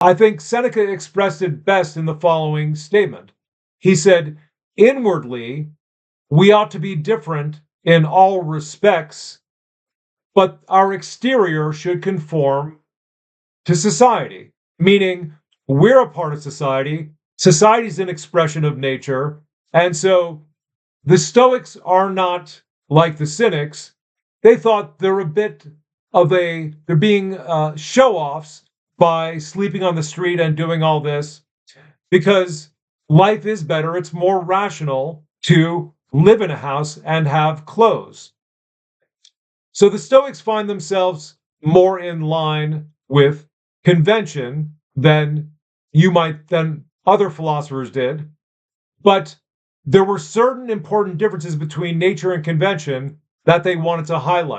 I think Seneca expressed it best in the following statement. He said, "Inwardly, we ought to be different in all respects, but our exterior should conform to society," meaning we're a part of society. Society is an expression of nature. And so the Stoics are not like the Cynics. They thought they're a bit they're being show offs by sleeping on the street and doing all this because life is better. It's more rational to live in a house and have clothes. So the Stoics find themselves more in line with convention than other philosophers did. But there were certain important differences between nature and convention that they wanted to highlight.